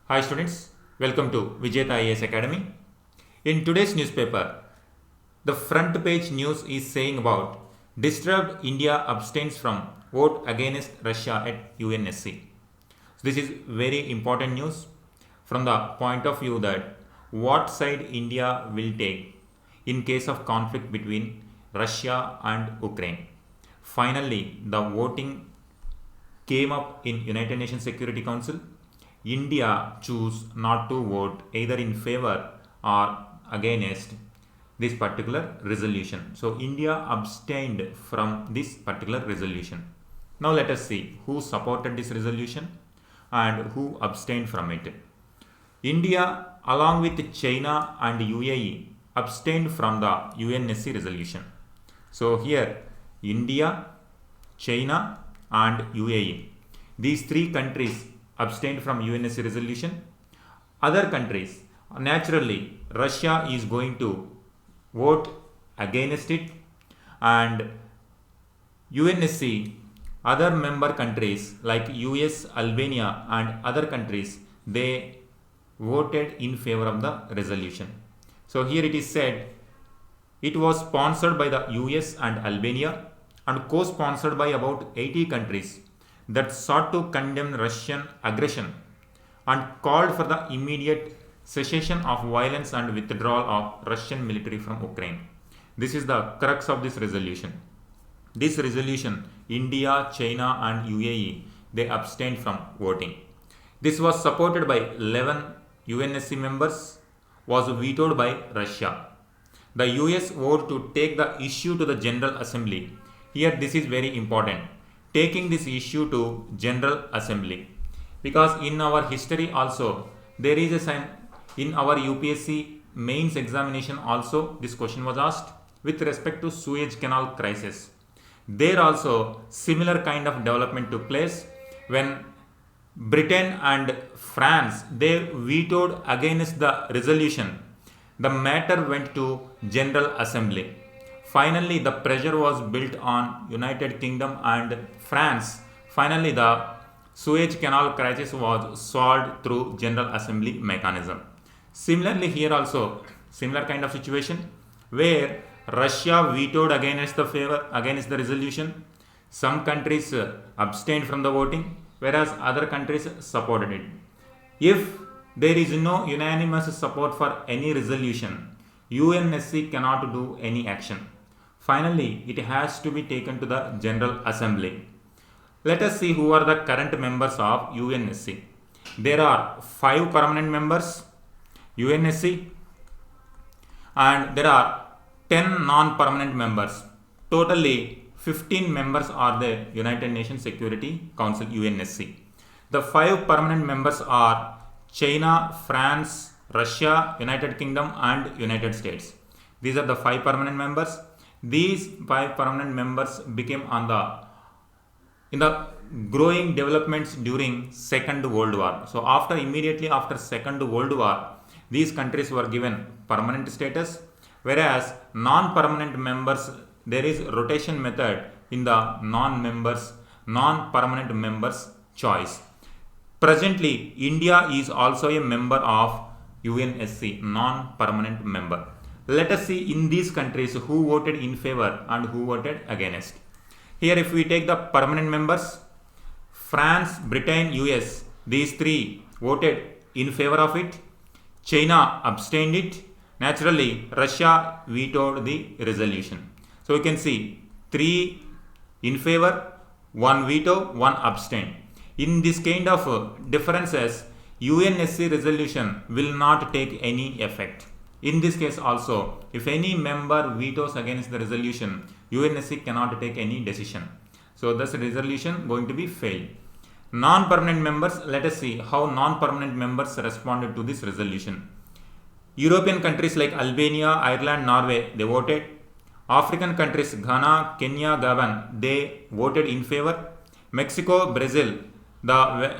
Hi students, welcome to Vijayata IAS Academy. In today's newspaper, the front page news is saying about disturbed India abstains from vote against Russia at UNSC. So this is very important news from the point of view that what side India will take in case of conflict between Russia and Ukraine. Finally, the voting came up in United Nations Security Council. India chose not to vote either in favor or against this particular resolution. So India abstained from this particular resolution. Now let us see who supported this resolution and who abstained from it. India along with China and UAE abstained from the UNSC resolution. So here India, China and UAE, these three countries abstained from UNSC resolution. Other countries, naturally Russia is going to vote against it, and UNSC, other member countries like US, Albania and other countries, they voted in favor of the resolution. So here it is said it was sponsored by the US and Albania and co-sponsored by about 80 countries that sought to condemn Russian aggression and called for the immediate cessation of violence and withdrawal of Russian military from Ukraine. This is the crux of this resolution. This resolution, India, China and UAE, they abstained from voting. This was supported by 11 UNSC members, was vetoed by Russia. The US voted to take the issue to the General Assembly. Here this is very important. Taking this issue to General Assembly, because in our history also there is a sign in our UPSC mains examination also this question was asked with respect to Suez Canal crisis. There also similar kind of development took place when Britain and France they vetoed against the resolution. The matter went to General Assembly. Finally, the pressure was built on United Kingdom and France. Finally, the Suez Canal crisis was solved through General Assembly mechanism. Similarly, here also similar kind of situation where Russia vetoed against the resolution. Some countries abstained from the voting, whereas other countries supported it. If there is no unanimous support for any resolution, UNSC cannot do any action. Finally, it has to be taken to the General Assembly. Let us see who are the current members of UNSC. There are 5 permanent members, UNSC, and there are 10 non-permanent members. Totally 15 members are the United Nations Security Council, UNSC. The 5 permanent members are China, France, Russia, United Kingdom and United States. These are the 5 permanent members. These 5 permanent members became in the growing developments during Second World War. So immediately after Second World War, these countries were given permanent status, whereas non-permanent members, there is rotation method in the non-permanent members choice. Presently, India is also a member of UNSC, non-permanent member. Let us see in these countries who voted in favor and who voted against. Here if we take the permanent members, France, Britain, US, these 3 voted in favor of it. China abstained it. Naturally, Russia vetoed the resolution. So you can see 3 in favor, 1 veto, 1 abstain. In this kind of differences, UNSC resolution will not take any effect. In this case also, if any member vetoes against the resolution, UNSC cannot take any decision. So this resolution going to be failed. Non-permanent members, let us see how non-permanent members responded to this resolution. European countries like Albania, Ireland, Norway, they voted. African countries, Ghana, Kenya, Gabon, they voted in favor. Mexico, Brazil, the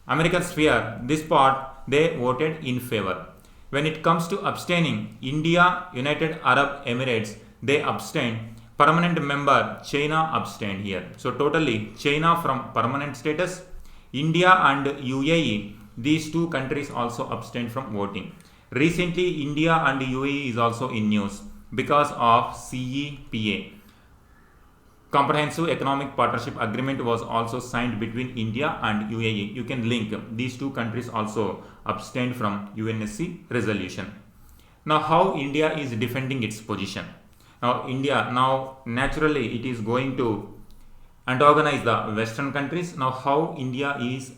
American sphere, this part, they voted in favor. When it comes to abstaining, India, United Arab Emirates, they abstained. Permanent member, China abstained here. So totally, China from permanent status, India and UAE these two countries also abstained from voting. Recently, India and UAE is also in news because of CEPA. Comprehensive Economic Partnership Agreement was also signed between India and UAE. You can link these two countries also abstained from UNSC resolution. Now, how India is defending its position? Now naturally it is going to antagonize the Western countries. Now, how India is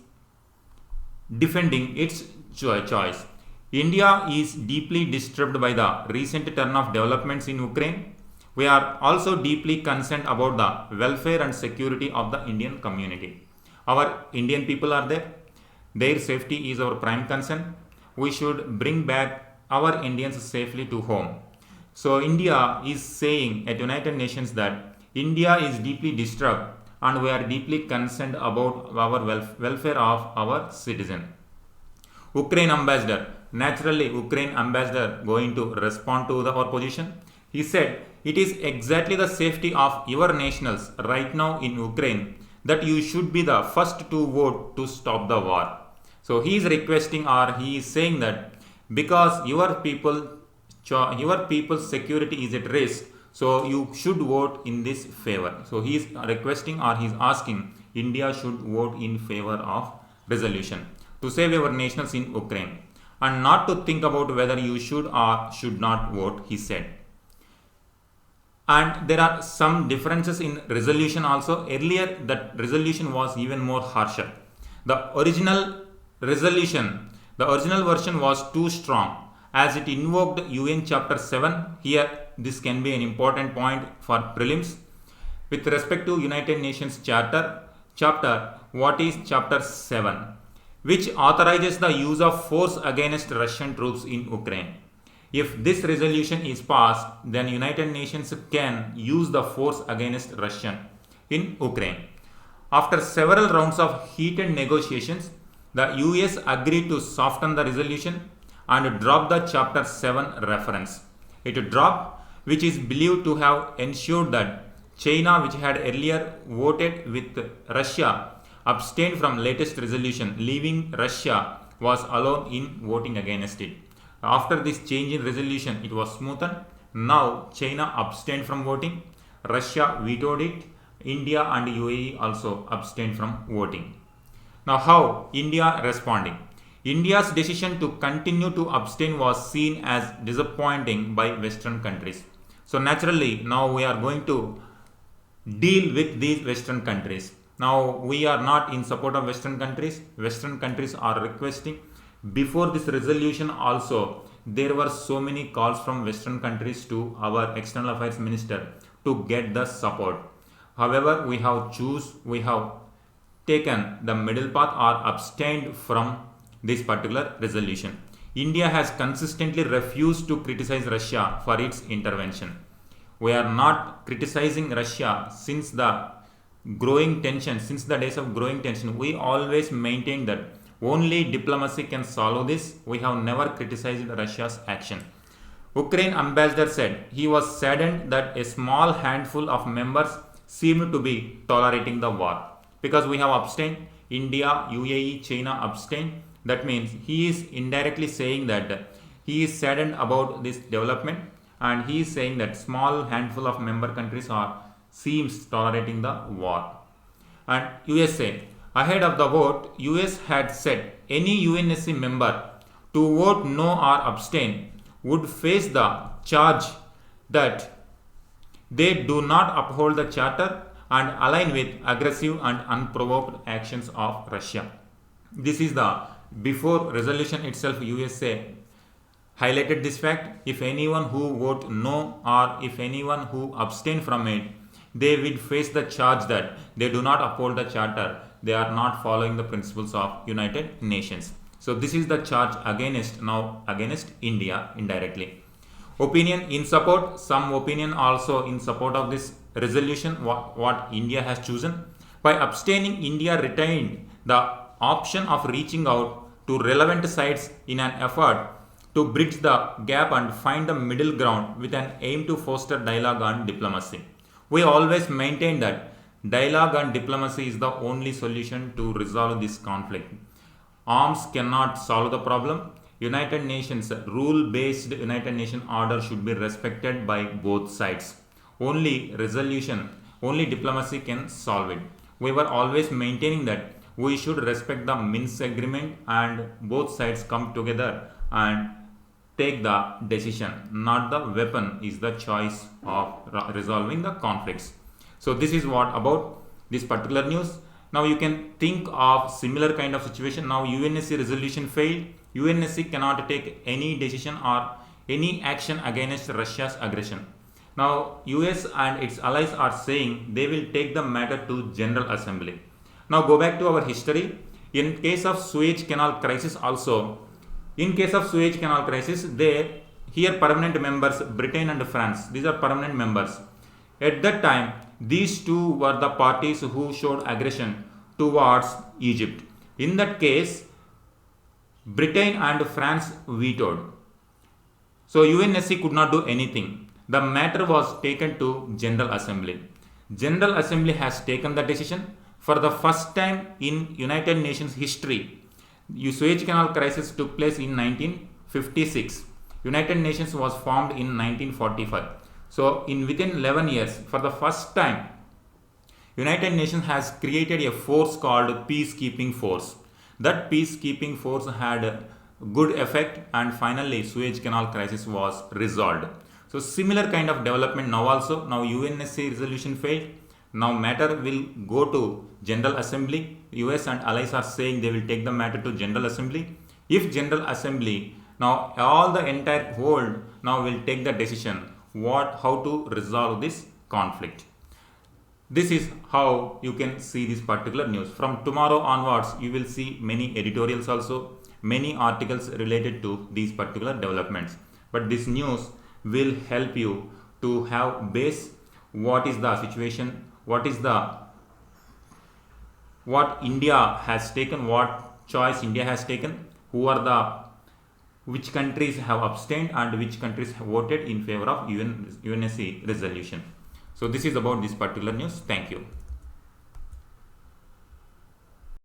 defending its choice? India is deeply disturbed by the recent turn of developments in Ukraine. We are also deeply concerned about the welfare and security of the Indian community. Our Indian people are there. Their safety is our prime concern. We should bring back our Indians safely to home. So India is saying at United Nations that India is deeply disturbed and we are deeply concerned about our welfare of our citizen. Ukraine ambassador, naturally Ukraine ambassador going to respond to our position. He said, it is exactly the safety of your nationals right now in Ukraine that you should be the first to vote to stop the war. So he is requesting, or he is saying that because your people's security is at risk, so you should vote in this favor. So he is requesting, or he is asking, India should vote in favor of resolution to save our nationals in Ukraine and not to think about whether you should or should not vote, he said. And there are some differences in resolution also. Earlier that resolution was even more harsher. The original resolution, the original version was too strong as it invoked UN chapter 7. Here this can be an important point for prelims. With respect to United Nations chapter, what is chapter 7? Which authorizes the use of force against Russian troops in Ukraine. If this resolution is passed, then United Nations can use the force against Russia in Ukraine. After several rounds of heated negotiations, the US agreed to soften the resolution and drop the Chapter 7 reference. It dropped, which is believed to have ensured that China, which had earlier voted with Russia, abstained from latest resolution, leaving Russia was alone in voting against it. After this change in resolution, it was smoothened. Now China abstained from voting, Russia vetoed it, India and UAE also abstained from voting. Now how India responding? India's decision to continue to abstain was seen as disappointing by Western countries. So naturally now we are going to deal with these Western countries. Now we are not in support of Western countries. Western countries are requesting. Before this resolution also, there were so many calls from Western countries to our External Affairs Minister to get the support. However, we have taken the middle path or abstained from this particular resolution. India has consistently refused to criticize Russia for its intervention. We are not criticizing Russia since the days of growing tension. We always maintain that only diplomacy can solve this. We have never criticized Russia's action. Ukraine ambassador said he was saddened that a small handful of members seemed to be tolerating the war. Because we have abstained, India, UAE, China abstained. That means he is indirectly saying that he is saddened about this development, and he is saying that small handful of member countries seems tolerating the war. And USA, ahead of the vote, US had said any UNSC member to vote no or abstain would face the charge that they do not uphold the charter and align with aggressive and unprovoked actions of Russia. This is the before resolution itself. USA highlighted this fact. If anyone who vote no or if anyone who abstain from it, they will face the charge that they do not uphold the charter, they are not following the principles of United Nations. So this is the charge against India indirectly. Opinion in support, some opinion also in support of this resolution, what India has chosen. By abstaining, India retained the option of reaching out to relevant sides in an effort to bridge the gap and find the middle ground with an aim to foster dialogue and diplomacy. We always maintain that dialogue and diplomacy is the only solution to resolve this conflict. arms cannot solve the problem. United Nations rule-based United Nations order should be respected by both sides. Only resolution, only diplomacy can solve it. We were always maintaining that we should respect the Minsk agreement and both sides come together and take the decision. Not the weapon is the choice of resolving the conflicts. So this is what about this particular news. Now you can think of similar kind of situation. Now UNSC resolution failed. UNSC cannot take any decision or any action against Russia's aggression. Now US and its allies are saying they will take the matter to General Assembly. Now go back to our history. In case of Suez Canal crisis also, here permanent members Britain and France, these are permanent members. At that time, these two were the parties who showed aggression towards Egypt. In that case, Britain and France vetoed. So UNSC could not do anything. The matter was taken to General Assembly. General Assembly has taken the decision. For the first time in United Nations history, Suez Canal crisis took place in 1956. United Nations was formed in 1945. So within 11 years, for the first time, United Nations has created a force called Peacekeeping Force. That peacekeeping force had a good effect and finally Suez Canal crisis was resolved. So similar kind of development now also. Now UNSC resolution failed. Now matter will go to General Assembly. US and allies are saying they will take the matter to General Assembly. If General Assembly, now all the entire world now will take the decision how to resolve this conflict. This is how you can see this particular news. From tomorrow onwards, you will see many editorials also, many articles related to these particular developments. But this news will help you to have base what is the situation, what India has taken, what choice India has taken, which countries have abstained and which countries have voted in favor of UNSC resolution. So this is about this particular news. Thank you.